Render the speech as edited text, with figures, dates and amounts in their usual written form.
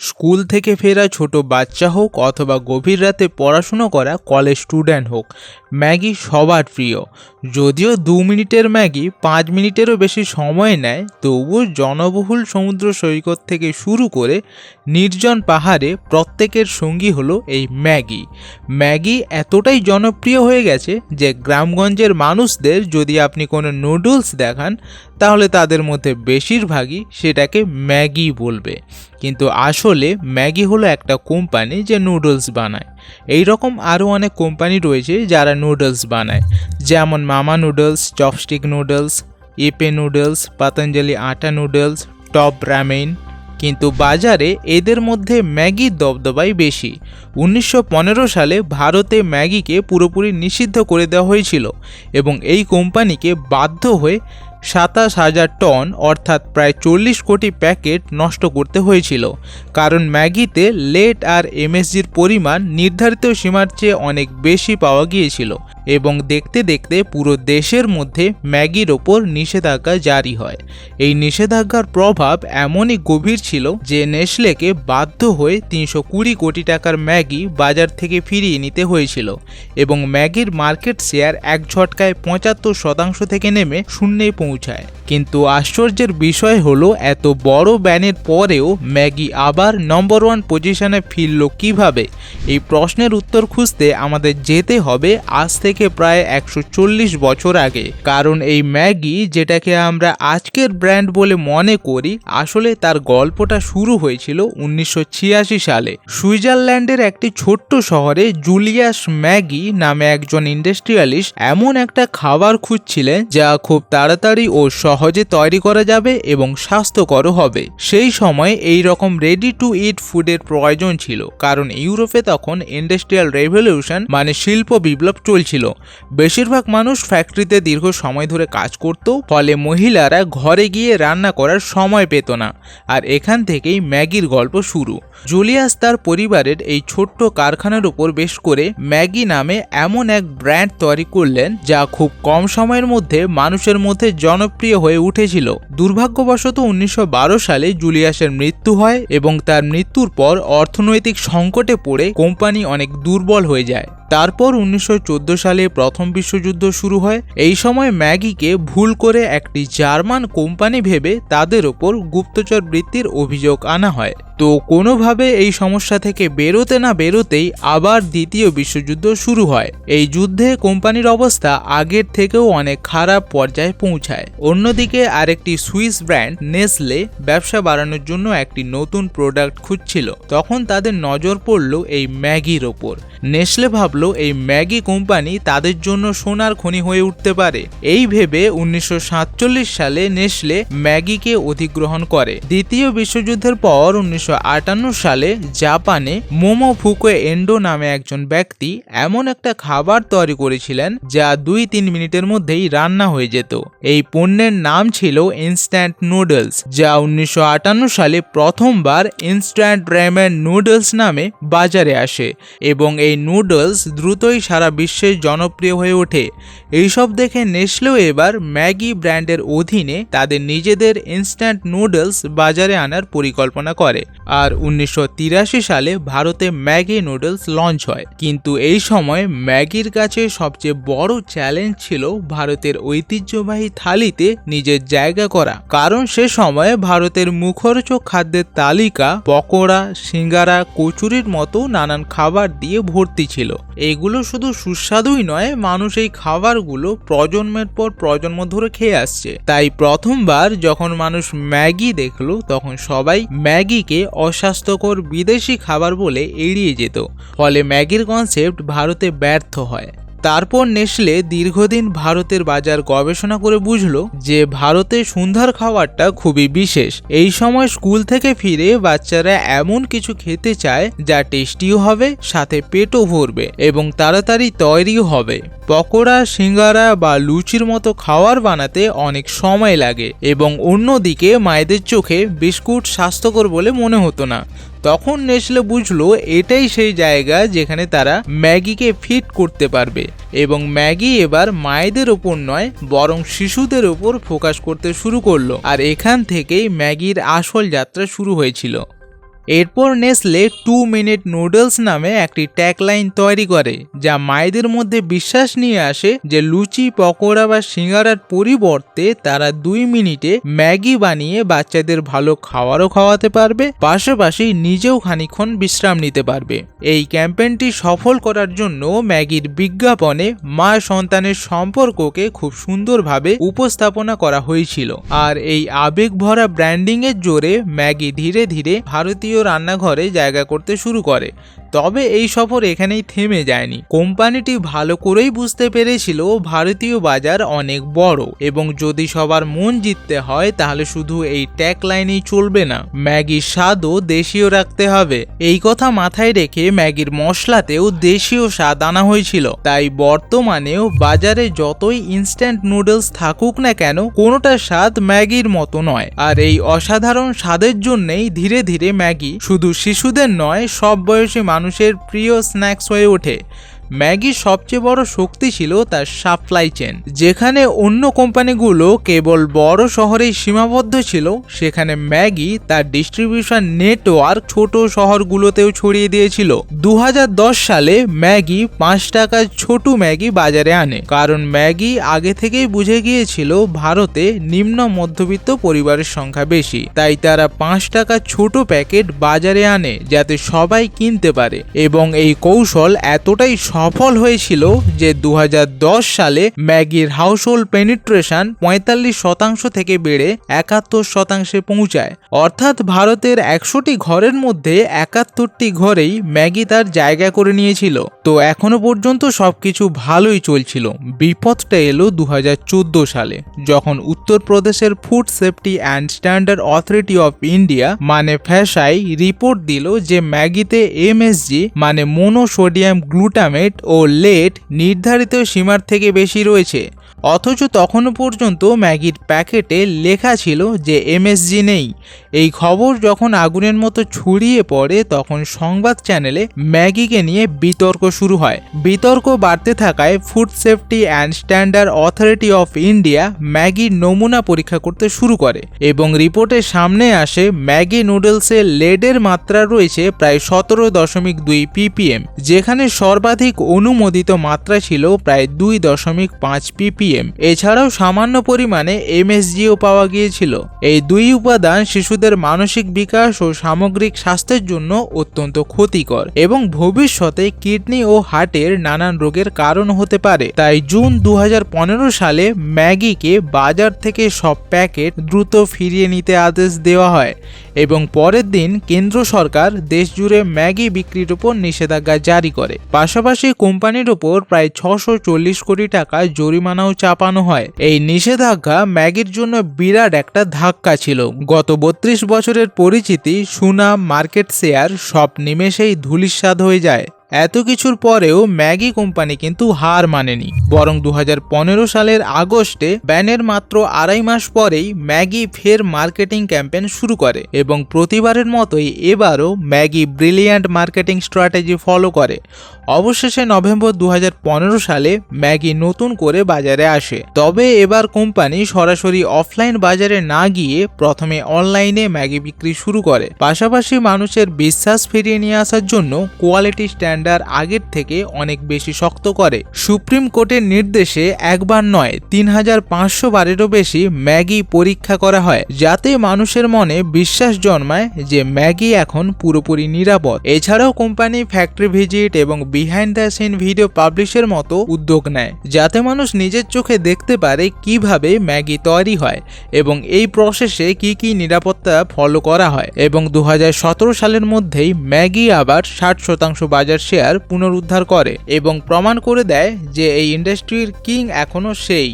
School থেকে ফেরা ছোট বাচ্চা হোক অথবা গভীর রাতে পড়াশুনো করা কলেজ স্টুডেন্ট হোক, ম্যাগি সবার প্রিয়। যদিও 2 মিনিটের ম্যাগি 5 মিনিটেরও বেশি সময় নেয়, তবুও জনবহুল সমুদ্র সৈকত থেকে শুরু করে নির্জন পাহাড়ে প্রত্যেকের সঙ্গী হলো এই ম্যাগি। ম্যাগি এতটাই জনপ্রিয় হয়ে গেছে যে গ্রামগঞ্জের মানুষদের যদি আপনি কোনো নুডলস দেখান, তাহলে তাদের মধ্যে বেশিরভাগই সেটাকে ম্যাগি বলবে। কিন্তু আসলে ম্যাগি হলো একটা কোম্পানি যে নুডলস বানায়। এই রকম আরও অনেক কোম্পানি রয়েছে যারা নুডলস বানায়, যেমন মামা noodles, chopstick noodles, ইপে noodles, Patanjali আটা নুডলস, টপ রামেন। কিন্তু বাজারে এদের মধ্যে ম্যাগির দবদবাই বেশি। 1915 সালে ভারতে ম্যাগিকে পুরোপুরি নিষিদ্ধ করে দেওয়া হয়েছিল এবং এই কোম্পানিকে বাধ্য হয়ে 27,000 টন অর্থাৎ প্রায় 40 কোটি প্যাকেট নষ্ট করতে হয়েছিল, কারণ ম্যাগিতে লেড আর এমএসজির পরিমাণ নির্ধারিত সীমার চেয়ে অনেক বেশি পাওয়া গিয়েছিল এবং দেখতে দেখতে পুরো দেশের মধ্যে ম্যাগির ওপর নিষেধাজ্ঞা জারি হয়। এই নিষেধাজ্ঞার প্রভাব এমনই গভীর ছিল যে নেসলেকে বাধ্য হয়ে 320 কোটি টাকার ম্যাগি বাজার থেকে ফিরিয়ে নিতে হয়েছিল এবং ম্যাগির মার্কেট শেয়ার এক ঝটকায় 75% থেকে নেমে শূন্যে পৌঁছায়। কিন্তু আশ্চর্যের বিষয় হলো এত বড় ব্যানের পরেও ম্যাগি আবার নম্বর 1 পজিশনে ফিরল কিভাবে? এই প্রশ্নের উত্তর খুঁজতে আমাদের যেতে হবে আজ থেকে প্রায় 140 বছর আগে, কারণ এই ম্যাগি যেটাকে আমরা আজকের ব্র্যান্ড বলে মনে করি, আসলে তার গল্পটা শুরু হয়েছিল 1986 সালে সুইজারল্যান্ডের একটি ছোট্ট শহরে। জুলিয়াস ম্যাগি নামে একজন ইন্ডাস্ট্রিয়ালিস্ট এমন একটা খাবার খুঁজছিলেন যা খুব তাড়াতাড়ি ও সহজে তৈরি করা যাবে এবং স্বাস্থ্যকর হবে। সেই সময় এই রকম রেডি টু ইট ফুডের প্রয়োজন ছিল, কারণ ইউরোপে তখন ইন্ডাস্ট্রিয়াল রেভলিউশন মানে শিল্প বিপ্লব চলছিল। বেশিরভাগ মানুষ ফ্যাক্টরিতে দীর্ঘ সময় ধরে কাজ করত, ফলে মহিলারা ঘরে গিয়ে রান্না করার সময় পেত না। আর এখান থেকেই ম্যাগির গল্প শুরু। জুলিয়াস তার পরিবারের এই ছোট্ট কারখানার উপর বেশ করে ম্যাগি নামে এমন এক ব্র্যান্ড তৈরি করলেন যা খুব কম সময়ের মধ্যে মানুষের মধ্যে জনপ্রিয় হয়ে উঠেছিল। দুর্ভাগ্যবশত 1912 সালে জুলিয়াসের মৃত্যু হয় এবং তার মৃত্যুর পর অর্থনৈতিক সংকটে পড়ে কোম্পানি অনেক দুর্বল হয়ে যায়। তারপর 1914 সালে প্রথম বিশ্বযুদ্ধ শুরু হয়। এই সময় ম্যাগিকে ভুল করে একটি জার্মান কোম্পানি ভেবে তাদের ওপর গুপ্তচর বৃত্তির অভিযোগ আনা হয়। তো কোনোভাবে এই সমস্যা থেকে বেরোতে না বেরোতেই আবার দ্বিতীয় বিশ্বযুদ্ধ শুরু হয়। এই যুদ্ধে কোম্পানির অবস্থা আগের থেকেও অনেক খারাপ পর্যায়ে পৌঁছায়। অন্যদিকে আরেকটি সুইস ব্র্যান্ড নেসলে ব্যবসা বাড়ানোর জন্য একটি নতুন প্রোডাক্ট খুঁজছিল। তখন তাদের নজর পড়ল এই ম্যাগির ওপর। নেসলে ভাবলো এই ম্যাগি কোম্পানি তাদের জন্য সোনার খনি হয়ে উঠতে পারে। এই ভেবে 1947 সালে নেসলে ম্যাগিকে অধিগ্রহণ করে। দ্বিতীয় বিশ্বযুদ্ধের পর 1958 সালে জাপানে মোমোফুকুয়ে এন্ডো নামে একজন ব্যক্তি এমন একটা খাবার তৈরি করেছিলেন যা 2-3 মিনিটের মধ্যেই রান্না হয়ে যেত। এই পণ্যের নাম ছিল ইনস্ট্যান্ট নুডলস, যা 1958 সালে প্রথমবার ইনস্ট্যান্ট রেমেন নুডলস নামে বাজারে আসে এবং এই নুডলস দ্রুতই সারা বিশ্বে জনপ্রিয় হয়ে ওঠে। এইসব দেখে নেসলেও এবার ম্যাগি ব্র্যান্ডের অধীনে তাদের নিজেদের ইনস্ট্যান্ট নুডলস বাজারে আনার পরিকল্পনা করে। আর 1983 সালে ভারতে ম্যাগি নুডলস লঞ্চ হয়। কিন্তু এই সময় ম্যাগির কাছে সবচেয়ে বড় চ্যালেঞ্জ ছিল ভারতের ঐতিহ্যবাহী থালিতে নিজের জায়গা করা, কারণ সে সময় ভারতের মুখরোচক খাদ্যের তালিকা পকোড়া, সিঙ্গারা, কচুরির মতো নানান খাবার দিয়ে ভর্তি ছিল। এগুলো শুধু সুস্বাদুই নয়, মানুষ এই খাবারগুলো প্রজন্মের পর প্রজন্ম ধরে খেয়ে আসছে। তাই প্রথমবার যখন মানুষ ম্যাগি দেখলো, তখন সবাই ম্যাগিকে অস্বাস্থ্যকর বিদেশি খাবার বলে এড়িয়ে যেত। ফলে ম্যাগির কনসেপ্ট ভারতে ব্যর্থ হয়। তারপর নেসলে দীর্ঘদিন ভারতের বাজার গবেষণা করে বুঝলো যে ভারতে সন্ধ্যার খাবারটা খুবই বিশেষ। এই সময় স্কুল থেকে ফিরে বাচ্চারা এমন কিছু খেতে চায় যা টেস্টিও হবে, সাথে পেটও ভরবে এবং তাড়াতাড়ি তৈরিও হবে। পকোড়া, সিঙ্গারা বা লুচির মতো খাবার বানাতে অনেক সময় লাগে এবং অন্যদিকে মায়েদের চোখে বিস্কুট স্বাস্থ্যকর বলে মনে হতো না। তখন নেসলে বুঝলো এটাই সেই জায়গা যেখানে তারা ম্যাগিকে ফিট করতে পারবে এবং ম্যাগি এবার মায়েদের ওপর নয় বরং শিশুদের ওপর ফোকাস করতে শুরু করলো। আর এখান থেকেই ম্যাগির আসল যাত্রা শুরু হয়েছিল। এরপর নেসলে 2 মিনিট নুডলস নামে একটি ট্যাগলাইন তৈরি করে, যা মায়েদের মধ্যে বিশ্বাস নিয়ে আসে যে লুচি, পকোড়া বা সিঙ্গারার পরিবর্তে তারা 2 মিনিটে ম্যাগি বানিয়ে বাচ্চাদের ভালো খাবারও খাওয়াতে পারবে, পাশাপাশি নিজেও খানিকক্ষণ বিশ্রাম নিতে পারবে। এই ক্যাম্পেইনটি সফল করার জন্য ম্যাগির বিজ্ঞাপনে মা সন্তানের সম্পর্ককে খুব সুন্দরভাবে উপস্থাপনা করা হয়েছিল। আর এই আবেগ ভরা ব্র্যান্ডিং এর জোরে ম্যাগি ধীরে ধীরে ভারতীয় রান্নাঘরে জায়গা করতে শুরু করে। তবে এই সফর এখানেই থেমে যায়নি। কোম্পানিটি ভালো করেই বুঝতে পেরেছিল ভারতীয় বাজার অনেক বড় এবং যদি সবার মন জিততে হয় তাহলে শুধু এই ট্যাগ লাইনেই চলবে না, ম্যাগির স্বাদও দেশীয় রাখতে হবে। এই কথা মাথায় রেখে ম্যাগির মশলাতেও দেশীয় স্বাদ আনা হয়েছিল। তাই বর্তমানেও বাজারে যতই ইনস্ট্যান্ট নুডলস থাকুক না কেন, কোনোটার স্বাদ ম্যাগির মতো নয়। আর এই অসাধারণ স্বাদের জন্যই ধীরে ধীরে ম্যাগি শুধু শিশুদের নয়, সব বয়সী মানুষের প্রিয় স্ন্যাক্স হয়ে ওঠে। ম্যাগির সবচেয়ে বড় শক্তি ছিল তার সাপ্লাই চেন। যেখানে অন্য কোম্পানিগুলো কেবল বড় শহরেই সীমাবদ্ধ ছিল, সেখানে ম্যাগি তার ডিস্ট্রিবিউশন নেটওয়ার্ক ছোট শহরগুলোতেও ছড়িয়ে দিয়েছিল। 2010 সালে ম্যাগি 5 টাকার ছোট ম্যাগি বাজারে আনে, কারণ ম্যাগি আগে থেকেই বুঝে গিয়েছিল ভারতে নিম্ন মধ্যবিত্ত পরিবারের সংখ্যা বেশি। তাই তারা 5 টাকার ছোট প্যাকেট বাজারে আনে যাতে সবাই কিনতে পারে। এবং এই কৌশল এতটাই সফল হয়েছিল যে 2010 সালে ম্যাগির হাউসহোল্ড পেনিট্রেশন 45% থেকে বেড়ে 71% পৌঁছায়। অর্থাৎ ভারতের 100টি ঘরের মধ্যে 71টি ঘরেই ম্যাগি তার জায়গা করে নিয়েছিল। তো এখনো পর্যন্ত সবকিছু ভালোই চলছিল। বিপদটা এলো 2014 সালে, যখন উত্তরপ্রদেশের food safety and standard authority of India মানে ফ্যাসাই রিপোর্ট দিল যে ম্যাগিতে এমএসজি মানে মোনোসোডিয়াম গ্লুটামেট ও লেড নির্ধারিত সীমার থেকে বেশি রয়েছে। অথচ তখনও পর্যন্ত ম্যাগির প্যাকেটে লেখা ছিল যে এমএসজি নেই। এই খবর যখন আগুনের মতো ছড়িয়ে পড়ে, তখন সংবাদ চ্যানেলে ম্যাগিকে নিয়ে বিতর্ক শুরু হয়। বিতর্ক বাড়তে থাকায় food safety and standard authority of India ম্যাগির নমুনা পরীক্ষা করতে শুরু করে এবং রিপোর্টের সামনে আসে ম্যাগি নুডলসে লেডের মাত্রা রয়েছে প্রায় 17.2 ppm, যেখানে সর্বাধিক অনুমোদিত মাত্রা ছিল প্রায় 2.5 ppm। এছাড়াও সামান্য পরিমাণে এমএসজিও পাওয়া গিয়েছিল। এই দুই উপাদান শিশুদের মানসিক বিকাশ ও সামগ্রিক স্বাস্থ্যের জন্য অত্যন্ত ক্ষতিকর এবং ভবিষ্যতে কিডনি ও হার্টের নানান রোগের কারণ হতে পারে। তাই জুন 2015 সালে ম্যাগিকে বাজার থেকে সব প্যাকেট দ্রুত ফিরিয়ে নিতে আদেশ দেওয়া হয় এবং পরের দিন কেন্দ্র সরকার দেশজুড়ে ম্যাগি বিক্রির উপর নিষেধাজ্ঞা জারি করে। পাশাপাশি কোম্পানির উপর প্রায় 640 কোটি টাকা জরিমানাও চাপানো হয়। এই নিষেধাজ্ঞা ম্যাগির জন্য বিরাট একটা ধাক্কা ছিল। গত 32 বছরের পরিচিতি, সুনাম, মার্কেট শেয়ার সব নিমেষেই ধূলিসাৎ হয়ে যায়। এত কিছুর পরেও ম্যাগি কোম্পানি কিন্তু হার মানেনি, বরং 2015 সালের আগস্টে ব্যানের মাত্র 2.5 মাস পরেই ম্যাগি ফের মার্কেটিং ক্যাম্পেইন শুরু করে এবং প্রতিবারের মতোই এবারও Maggi brilliant marketing strategy follow করে। অবশেষে নভেম্বর 2015 সালে ম্যাগি নতুন করে বাজারে আসে। তবে এবার কোম্পানি সরাসরি অফলাইন বাজারে না গিয়ে প্রথমে অনলাইনে ম্যাগি বিক্রি শুরু করে। পাশাপাশি মানুষের বিশ্বাস ফিরিয়ে নিয়ে আসার জন্য কোয়ালিটি স্ট্যান্ডার্ড আগের থেকে অনেক বেশি শক্ত করে। সুপ্রিম কোর্টের নির্দেশে একবার নয় 3500 বারেরও বেশি ম্যাগি পরীক্ষা করা হয়, যাতে মানুষের মনে বিশ্বাস জন্মায় যে ম্যাগি এখন পুরোপুরি নিরাপদ। এছাড়াও কোম্পানি ফ্যাক্টরি ভিজিট এবং বিহাইন্ড দ্য সিন ভিডিও পাবলিশের মতো উদ্যোগ নেয়, যাতে মানুষ নিজের চোখে দেখতে পারে কিভাবে ম্যাগি তৈরি হয় এবং এই প্রসেসে কি কি নিরাপত্তা ফলো করা হয়। এবং 2017 সালের মধ্যেই ম্যাগি আবার 60% বাজার শেয়ার পুনরুদ্ধার করে এবং প্রমাণ করে দেয় যে এই ইন্ডাস্ট্রির কিং এখনো সেই।